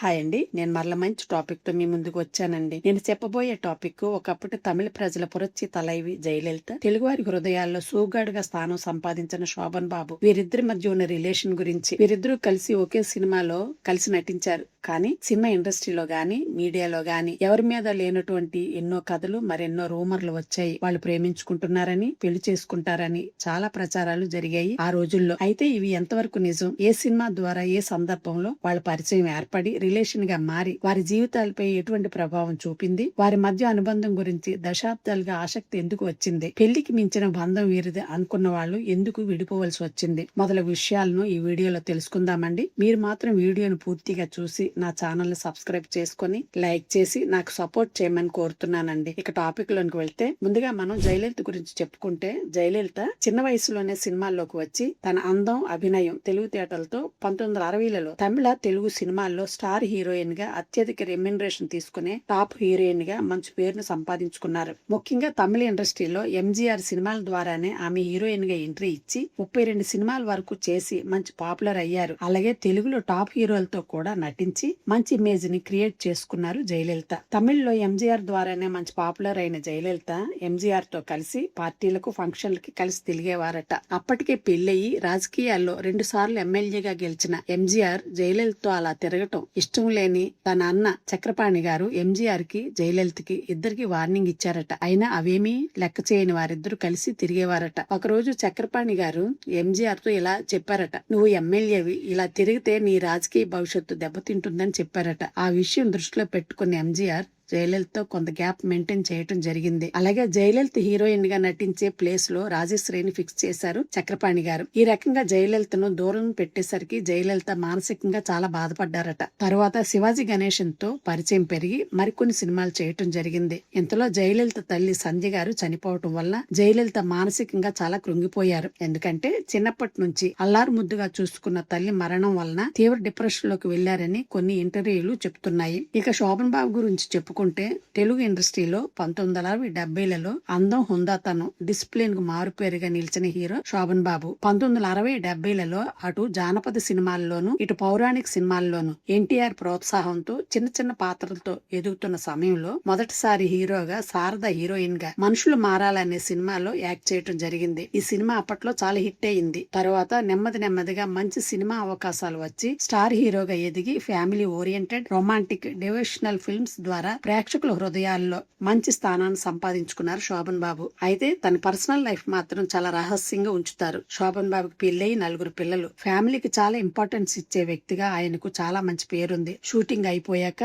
Hi అండి, నేను మరల మంచి టాపిక్ తో మీ ముందుకు వచ్చానండి. నేను చెప్పబోయే టాపిక్ ఒకప్పటి తమిళ ప్రజల పురచ్చి తలైవి జయలలిత, తెలుగువారి హృదయాల్లో సూగాడుగా స్థానం సంపాదించిన శోభన్ బాబు, వీరిద్దరి మధ్య ఉన్న రిలేషన్ గురించి. వీరిద్దరూ కలిసి ఒకే సినిమాలో కలిసి నటించారు. కానీ సినిమా ఇండస్ట్రీలో గాని మీడియాలో గాని ఎవరి మీద లేనటువంటి ఎన్నో కథలు, మరెన్నో రూమర్లు వచ్చాయి. వాళ్ళు ప్రేమించుకుంటున్నారని, పెళ్లి చేసుకుంటారని చాలా ప్రచారాలు జరిగాయి ఆ రోజుల్లో. అయితే ఇవి ఎంతవరకు నిజం, ఏ సినిమా ద్వారా ఏ సందర్భంలో వాళ్ళ పరిచయం ఏర్పడి రిలేషన్ గా మారి వారి జీవితాలపై ఎటువంటి ప్రభావం చూపింది, వారి మధ్య అనుబంధం గురించి దశాబ్దాలుగా ఆసక్తి ఎందుకు వచ్చింది, పెళ్లికి మించిన బంధం వీరిది అనుకున్న వాళ్ళు ఎందుకు విడిపోవలసి వచ్చింది, మొదలగు విషయాలను ఈ వీడియోలో తెలుసుకుందామండి. మీరు మాత్రం వీడియోను పూర్తిగా చూసి నా ఛానల్ ని సబ్స్క్రైబ్ చేసుకుని లైక్ చేసి నాకు సపోర్ట్ చేయమని కోరుతున్నానండి. ఇక టాపిక్ లోనికి వెళ్తే ముందుగా మనం జయలలిత గురించి చెప్పుకుంటే, జయలలిత చిన్న వయసులోనే సినిమాల్లోకి వచ్చి తన అందం, అభినయం, తెలివితేటలతో 1960లలో తమిళ, తెలుగు సినిమాల్లో స్టార్ హీరోయిన్ గా అత్యధిక రెమ్యునరేషన్ తీసుకునే టాప్ హీరోయిన్ గా మంచి పేరును సంపాదించుకున్నారు. ముఖ్యంగా తమిళ ఇండస్ట్రీలో ఎంజీఆర్ సినిమాల ద్వారానే ఆమె హీరోయిన్ గా ఎంట్రీ ఇచ్చి 32 సినిమాల వరకు చేసి మంచి పాపులర్ అయ్యారు. అలాగే తెలుగులో టాప్ హీరోలతో కూడా నటించి మంచి ఇమేజ్ ని క్రియేట్ చేసుకున్నారు జయలలిత. తమిళ్లో ఎంజీఆర్ ద్వారానే మంచి పాపులర్ అయిన జయలలిత ఎంజీఆర్ తో కలిసి పార్టీలకు, ఫంక్షన్లకి కలిసి తిరిగేవారట. అప్పటికే పెళ్లయి రాజకీయాల్లో 2 సార్లు ఎమ్మెల్యేగా గెలిచిన ఎంజీఆర్ జయలలితతో అలా తిరగటం ఇష్టం లేని తన అన్న చక్రపాణి గారు ఎంజీఆర్ కి, జయలలితకి ఇద్దరికి వార్నింగ్ ఇచ్చారట. అయినా అవేమీ లెక్క చేయని వారిద్దరు కలిసి తిరిగేవారట. ఒకరోజు చక్రపాణి గారు ఎంజీఆర్ తో ఇలా చెప్పారట, నువ్వు ఎమ్మెల్యేవి, ఇలా తిరిగితే నీ రాజకీయ భవిష్యత్తు దెబ్బతింటుందని చెప్పారట. ఆ విషయం దృష్టిలో పెట్టుకున్న ఎంజీఆర్ జయలలితతో కొంత గ్యాప్ మెయింటైన్ చేయటం జరిగింది. అలాగే జయలలిత హీరోయిన్ గా నటించే ప్లేస్ లో రాజేశ్వరిని ఫిక్స్ చేశారు చక్రపాణి గారు. ఈ రకంగా జయలలితను దూరం పెట్టేసరికి జయలలిత మానసికంగా చాలా బాధపడ్డారట. తరువాత శివాజీ గణేశన్ తో పరిచయం పెరిగి మరికొన్ని సినిమాలు చేయటం జరిగింది. ఇంతలో జయలలిత తల్లి సంధ్య గారు చనిపోవటం వల్ల జయలలిత మానసికంగా చాలా కృంగిపోయారు. ఎందుకంటే చిన్నప్పటి నుంచి అల్లారు ముద్దుగా చూసుకున్న తల్లి మరణం వలన తీవ్ర డిప్రెషన్ లోకి వెళ్లారని కొన్ని ఇంటర్వ్యూలు చెప్తున్నాయి. ఇక శోభన్ బాబు గురించి చెప్పుకుంటే, తెలుగు ఇండస్ట్రీలో 1970లలో అందం, హుందాతనం, డిసిప్లిన్ కు మారుపేరుగా నిలిచిన హీరో శోభన్ బాబు. 1960-70లలో అటు జానపద సినిమాల్లోనూ, ఇటు పౌరాణిక సినిమాల్లోనూ ఎన్టీఆర్ ప్రోత్సాహంతో చిన్న చిన్న పాత్రలతో ఎదుగుతున్న సమయంలో మొదటిసారి హీరోగా, శారద హీరోయిన్ గా మనుషులు మారాలనే సినిమాలో యాక్ట్ చేయడం జరిగింది. ఈ సినిమా అప్పట్లో చాలా హిట్ అయింది. తర్వాత నెమ్మదిగా మంచి సినిమా అవకాశాలు వచ్చి స్టార్ హీరోగా ఎదిగి family oriented, romantic, devotional films ద్వారా ప్రేక్షకుల హృదయాల్లో మంచి స్థానాన్ని సంపాదించుకున్నారు శోభన్ బాబు. అయితే తన పర్సనల్ లైఫ్ మాత్రం చాలా రహస్యంగా ఉంచుతారు. శోభన్ బాబుకి పెళ్ళయి 4 పిల్లలు. ఫ్యామిలీకి చాలా ఇంపార్టెన్స్ ఇచ్చే వ్యక్తిగా ఆయనకు చాలా మంచి పేరుంది. షూటింగ్ అయిపోయాక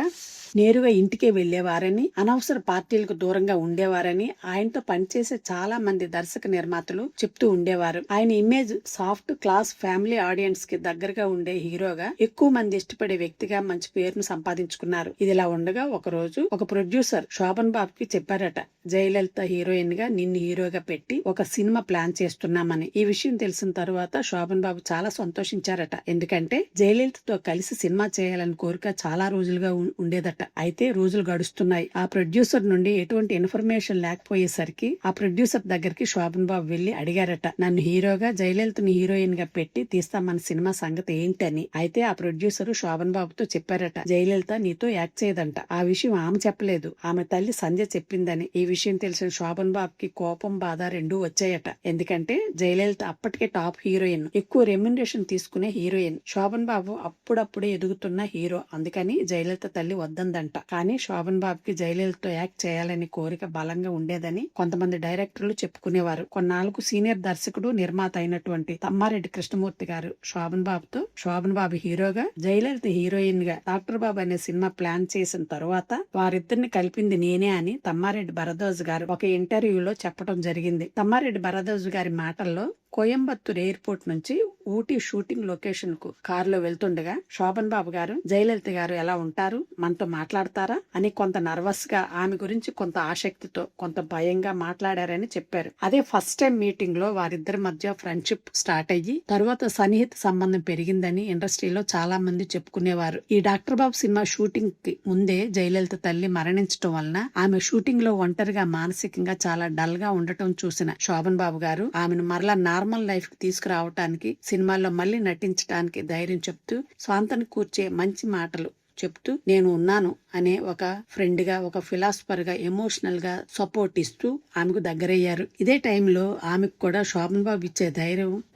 నేరుగా ఇంటికే వెళ్లేవారని, అనవసర పార్టీలకు దూరంగా ఉండేవారని ఆయనతో పనిచేసే చాలా మంది దర్శక నిర్మాతలు చెప్తూ ఉండేవారు. ఆయన image soft, class, family audience కి దగ్గరగా ఉండే హీరోగా, ఎక్కువ మంది ఇష్టపడే వ్యక్తిగా మంచి పేరును సంపాదించుకున్నారు. ఇదిలా ఉండగా ఒక రోజు ఒక ప్రొడ్యూసర్ శోభన్ బాబుకి చెప్పారట, జయలలిత హీరోయిన్ గా నిన్ను హీరోగా పెట్టి ఒక సినిమా ప్లాన్ చేస్తున్నామని. ఈ విషయం తెలిసిన తరువాత శోభన్ బాబు చాలా సంతోషించారట. ఎందుకంటే జయలలితతో కలిసి సినిమా చేయాలని కోరిక చాలా రోజులుగా ఉండేదట. అయితే రోజులు గడుస్తున్నాయి. ఆ ప్రొడ్యూసర్ నుండి ఎటువంటి ఇన్ఫర్మేషన్ లేకపోయేసరికి ఆ ప్రొడ్యూసర్ దగ్గరికి శోభన్ బాబు వెళ్లి అడిగారట, నన్ను హీరోగా, జయలలితని హీరోయిన్ గా పెట్టి తీస్తామన్న సినిమా సంగతి ఏంటని. అయితే ఆ ప్రొడ్యూసర్ శోభన్ బాబుతో చెప్పారట, జయలలిత నీతో యాక్ట్ చేయదంట. ఆ విషయం ఆమె చెప్పలేదు, ఆమె తల్లి సంధ్య చెప్పిందని. ఈ విషయం తెలిసిన శోభన్ బాబుకి కోపం, బాధ రెండూ వచ్చాయట. ఎందుకంటే జయలలిత అప్పటికే టాప్ హీరోయిన్, ఎక్కువ రెమ్యునరేషన్ తీసుకునే హీరోయిన్. శోభన్ బాబు అప్పుడప్పుడే ఎదుగుతున్న హీరో. అందుకని జయలలిత తల్లి వద్దందంట. కానీ శోభన్ బాబుకి జయలలితతో యాక్ట్ చేయాలని కోరిక బలంగా ఉండేదని కొంతమంది డైరెక్టర్లు చెప్పుకునేవారు. కొన్నాళ్లకు సీనియర్ దర్శకుడు, నిర్మాత అయినటువంటి తమ్మారెడ్డి కృష్ణమూర్తి గారు శోభన్ బాబు హీరోగా, జయలలిత హీరోయిన్ గా డాక్టర్ బాబు అనే సినిమా ప్లాన్ చేసిన తరువాత వారిద్దరిని కలిపింది నేనే అని తమ్మారెడ్డి భరద్వాజ్ గారు ఒక ఇంటర్వ్యూలో చెప్పడం జరిగింది. తమ్మారెడ్డి భరద్వాజ్ గారి మాటల్లో, కోయంబత్తూర్ ఎయిర్పోర్ట్ నుంచి ఊటీ షూటింగ్ లొకేషన్ కు కారులో వెళ్తుండగా శోభన్ బాబు గారు, జయలలిత గారు ఎలా ఉంటారు, మనతో మాట్లాడతారా అని కొంత నర్వస్ గా, ఆమె గురించి కొంత ఆసక్తితో, కొంత భయంగా మాట్లాడారని చెప్పారు. అదే ఫస్ట్ టైం మీటింగ్ లో వారిద్దరి మధ్య ఫ్రెండ్షిప్ స్టార్ట్ అయ్యి తరువాత సన్నిహిత సంబంధం పెరిగిందని ఇండస్ట్రీలో చాలా మంది చెప్పుకునేవారు. ఈ డాక్టర్ బాబు సినిమా షూటింగ్ కి ముందే జయలలిత తల్లి మరణించడం వలన ఆమె షూటింగ్ లో ఒంటరిగా, మానసికంగా చాలా డల్ గా ఉండటం చూసిన శోభన్ బాబు గారు ఆమెను మరలా నార్మల్ లైఫ్ కి తీసుకురావటానికి, సినిమాల్లో మళ్ళీ నటించడానికి ధైర్యం చెప్తూ స్వాంతని కూర్చే మంచి మాటలు చెప్తూ నేను ఉన్నాను అనే ఒక ఫ్రెండ్ గా, ఒక ఫిలాసఫర్ గా, ఎమోషనల్ గా సపోర్ట్ ఇస్తూ ఆమెకు దగ్గరయ్యారు. ఇదే టైంలో ఆమెకు కూడా శోభన్ బాబు ఇచ్చే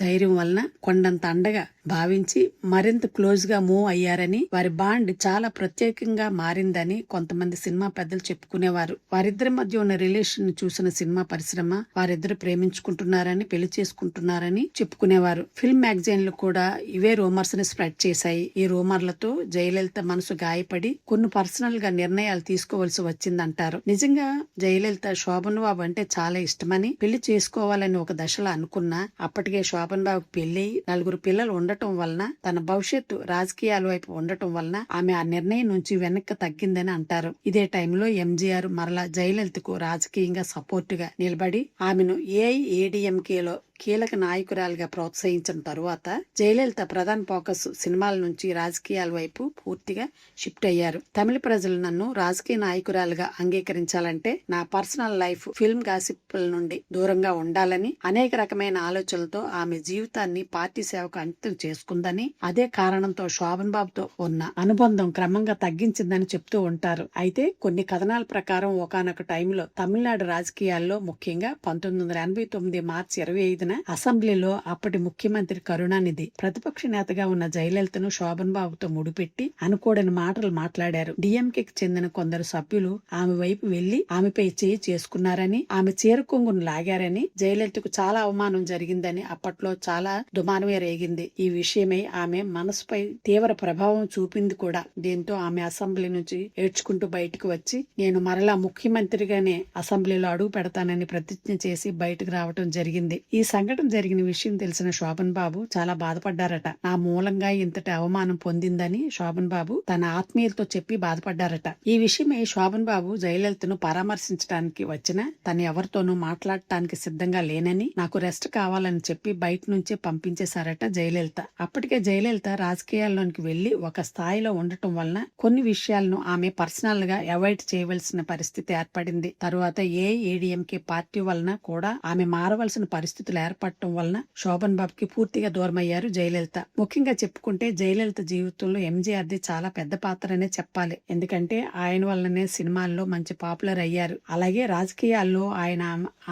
ధైర్యం వలన కొండంత అండగా భావించి మరింత క్లోజ్ గా మూవ్ అయ్యారని, వారి బాండ్ చాలా ప్రత్యేకంగా మారిందని కొంతమంది సినిమా పెద్దలు చెప్పుకునేవారు. వారిద్దరి మధ్య ఉన్న రిలేషన్ చూసిన సినిమా పరిశ్రమ వారిద్దరు ప్రేమించుకుంటున్నారని, పెళ్లి చేసుకుంటున్నారని చెప్పుకునేవారు. ఫిల్మ్ మ్యాగజైన్లు కూడా ఇవే రూమర్స్ ని స్ప్రెడ్ చేశాయి. ఈ రూమర్లతో జయలలిత మనసు గాయపడి కొన్ని పర్సనల్ గా నిర్ణయాలు తీసుకోవాల్సి వచ్చిందంటారు. నిజంగా జయలలిత శోభన్ బాబు అంటే చాలా ఇష్టమని, పెళ్లి చేసుకోవాలని ఒక దశలో అనుకున్నా అప్పటికే శోభన్ బాబుకి పెళ్లి 4 పిల్లలు ఉండటం వలన, తన భవిష్యత్తు రాజకీయాల వైపు ఉండటం వలన ఆమె ఆ నిర్ణయం నుంచి వెనక్కి తగ్గిందని అంటారు. ఇదే టైంలో ఎంజీఆర్ మరలా జయలలితకు రాజకీయంగా సపోర్ట్ గా నిలబడి ఆమెను ఏఐఏడీఎంకేలో కీలక నాయకురాలుగా ప్రోత్సహించిన తరువాత జయలలిత ప్రధాన ఫోకస్ సినిమాల నుంచి రాజకీయాల వైపు పూర్తిగా షిఫ్ట్ అయ్యారు. తమిళ ప్రజలు నన్ను రాజకీయ నాయకురాలుగా అంగీకరించాలంటే నా పర్సనల్ లైఫ్, ఫిల్మ్ గాసిప్ల నుండి దూరంగా ఉండాలని, అనేక రకమైన ఆలోచనలతో ఆమె జీవితాన్ని పార్టీ సేవకు అంకితం చేసుకుందని, అదే కారణంతో శోభన్ బాబుతో ఉన్న అనుబంధం క్రమంగా తగ్గించిందని చెప్తూ ఉంటారు. అయితే కొన్ని కథనాల ప్రకారం ఒకానొక టైంలో తమిళనాడు రాజకీయాల్లో, ముఖ్యంగా 1989 మార్చి 25 అసెంబ్లీలో అప్పటి ముఖ్యమంత్రి కరుణానిధి ప్రతిపక్ష నేతగా ఉన్న జయలలితను శోభన్ బాబుతో ముడిపెట్టి అనుకోడని మాటలు మాట్లాడారు. డిఎంకేకి చెందిన కొందరు సభ్యులు ఆమె వైపు వెళ్లి ఆమెపై చేయి చేసుకున్నారని, ఆమె చీర కొంగును లాగారని, జయలలితకు చాలా అవమానం జరిగిందని అప్పట్లో చాలా దుమానమే రేగింది. ఈ విషయమై ఆమె మనసుపై తీవ్ర ప్రభావం చూపింది కూడా. దీంతో ఆమె అసెంబ్లీ నుంచి ఏడ్చుకుంటూ బయటకు వచ్చి నేను మరలా ముఖ్యమంత్రిగానే అసెంబ్లీలో అడుగు పెడతానని ప్రతిజ్ఞ చేసి బయటకు రావటం జరిగింది. ఈ సంఘటన జరిగిన విషయం తెలిసిన శోభన్ బాబు చాలా బాధపడ్డారట. నా మూలంగా ఇంతటి అవమానం పొందిందని శోభన్ బాబు తన ఆత్మీయులతో చెప్పి బాధపడ్డారట. ఈ విషయమై శోభన్ బాబు జయలలితను పరామర్శించడానికి వచ్చిన తను ఎవరితోనూ మాట్లాడటానికి సిద్ధంగా లేనని, నాకు రెస్ట్ కావాలని చెప్పి బయట నుంచే పంపించేశారట జయలలిత. అప్పటికే జయలలిత రాజకీయాల్లోనికి వెళ్లి ఒక స్థాయిలో ఉండటం వలన కొన్ని విషయాలను ఆమె పర్సనల్ గా అవాయిడ్ చేయవలసిన పరిస్థితి ఏర్పడింది. తరువాత ఏఐఏడీఎంకే పార్టీ వలన కూడా ఆమె మారవలసిన పరిస్థితులు ఏర్పడటం వలన శోభన్ బాబుకి పూర్తిగా దూరమయ్యారు జయలలిత. ముఖ్యంగా చెప్పుకుంటే జయలలిత జీవితంలో ఎంజీఆర్ది చాలా పెద్ద పాత్రనే చెప్పాలి. ఎందుకంటే ఆయన వల్లనే సినిమాల్లో మంచి పాపులర్ అయ్యారు. అలాగే రాజకీయాల్లో ఆయన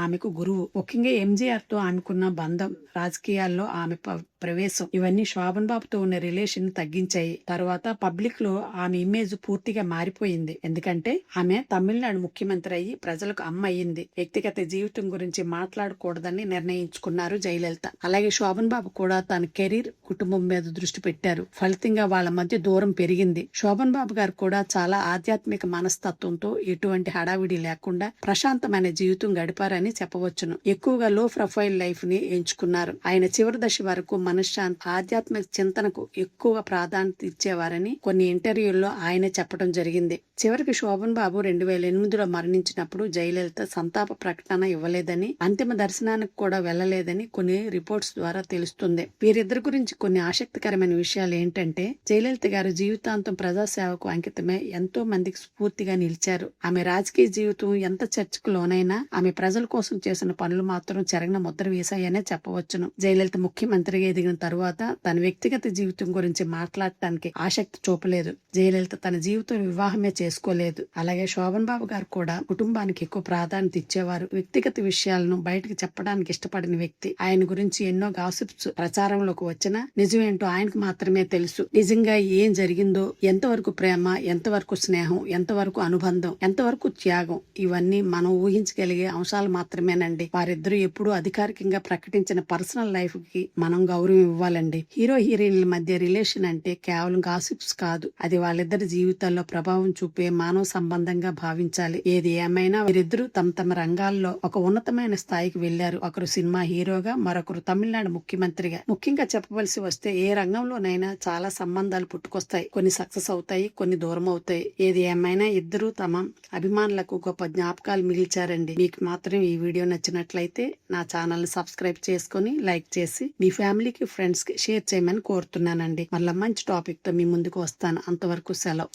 ఆమెకు గురువు. ముఖ్యంగా ఎంజీఆర్ తో ఆమెకున్న బంధం, రాజకీయాల్లో ఆమె ప్రవేశం, ఇవన్నీ శోభన్ బాబుతో ఉన్న రిలేషన్ తగ్గించాయి. తర్వాత పబ్లిక్ లో ఆమె ఇమేజ్ పూర్తిగా మారిపోయింది. ఎందుకంటే ఆమె తమిళనాడు ముఖ్యమంత్రి అయ్యి ప్రజలకు అమ్మ అయ్యింది. వ్యక్తిగత జీవితం గురించి మాట్లాడకూడదని నిర్ణయించుకున్నారు జయలలిత. అలాగే శోభన్ బాబు కూడా తన కెరీర్, కుటుంబం మీద దృష్టి పెట్టారు. ఫలితంగా వాళ్ళ మధ్య దూరం పెరిగింది. శోభన్ బాబు గారు కూడా చాలా ఆధ్యాత్మిక మనస్తత్వంతో ఎటువంటి హడావిడి లేకుండా ప్రశాంతమైన జీవితం గడిపారని చెప్పవచ్చును. ఎక్కువగా లో ప్రొఫైల్ లైఫ్ ని ఎంచుకున్నారు. ఆయన చివరి దశ వరకు మనశ్శాంతి, ఆధ్యాత్మిక చింతనకు ఎక్కువ ప్రాధాన్యత ఇచ్చేవారని కొన్ని ఇంటర్వ్యూల్లో ఆయన చెప్పడం జరిగింది. చివరికి శోభన్ బాబు 2008లో మరణించినప్పుడు జయలలిత సంతాప ప్రకటన ఇవ్వలేదని, అంతిమ దర్శనానికి కూడా వెళ్లలేదని కొన్ని రిపోర్ట్స్ ద్వారా తెలుస్తుంది. వీరిద్దరి గురించి కొన్ని ఆసక్తికరమైన విషయాలు ఏంటంటే, జయలలిత గారు జీవితాంతం ప్రజాసేవకు అంకితమై ఎంతో మందికి స్ఫూర్తిగా నిలిచారు. ఆమె రాజకీయ జీవితం ఎంత చర్చకు లోనైనా ఆమె ప్రజల కోసం చేసిన పనులు మాత్రం చెరగన ముద్ర వేశాయనే చెప్పవచ్చును. జయలలిత ముఖ్యమంత్రిగా ఎదిగిన తరువాత తన వ్యక్తిగత జీవితం గురించి మాట్లాడటానికి ఆసక్తి చూపలేదు. జయలలిత తన జీవితం వివాహమే చేసుకోలేదు. అలాగే శోభన్ బాబు గారు కూడా కుటుంబానికి ఎక్కువ ప్రాధాన్యత ఇచ్చేవారు. వ్యక్తిగత విషయాలను బయటకు చెప్పడానికి ఇష్టపడిన వ్యక్తి. ఆయన గురించి ఎన్నో గాసిప్స్ ప్రచారంలోకి వచ్చినా నిజమేంటో ఆయనకు మాత్రమే తెలుసు. నిజంగా ఏం జరిగిందో, ఎంతవరకు ప్రేమ, ఎంతవరకు స్నేహం, ఎంతవరకు అనుబంధం, ఎంతవరకు త్యాగం, ఇవన్నీ మనం ఊహించగలిగే అంశాలు మాత్రమేనండి. వారిద్దరూ ఎప్పుడూ అధికారికంగా ప్రకటించిన పర్సనల్ లైఫ్ కి మనం గౌరవం ఇవ్వాలండి. హీరో హీరోయిన్ల మధ్య రిలేషన్ అంటే కేవలం గాసిప్స్ కాదు, అది వాళ్ళిద్దరి జీవితాల్లో ప్రభావం చూపే మానవ సంబంధంగా భావించాలి. ఏది ఏమైనా వీరిద్దరూ తమ తమ రంగాల్లో ఒక ఉన్నతమైన స్థాయికి వెళ్లారు. ఒకరు సినిమా హీరోగా, మరొకరు తమిళనాడు ముఖ్యమంత్రిగా. ముఖ్యంగా చెప్పవలసి వస్తే ఏ రంగంలోనైనా చాలా సంబంధాలు పుట్టుకొస్తాయి. కొన్ని సక్సెస్ అవుతాయి, కొన్ని దూరం అవుతాయి. ఏది ఏమైనా ఇద్దరు తమ అభిమానులకు గొప్ప జ్ఞాపకాలు మిగిల్చారండి. మీకు మాత్రం ఈ వీడియో నచ్చినట్లయితే నా ఛానల్ ని సబ్స్క్రైబ్ చేసుకుని లైక్ చేసి మీ ఫ్యామిలీకి, ఫ్రెండ్స్ కి షేర్ చేయమని కోరుతున్నానండి. మళ్ళీ మంచి టాపిక్ తో మీ ముందుకు వస్తాను. అంతవరకు సెలవు.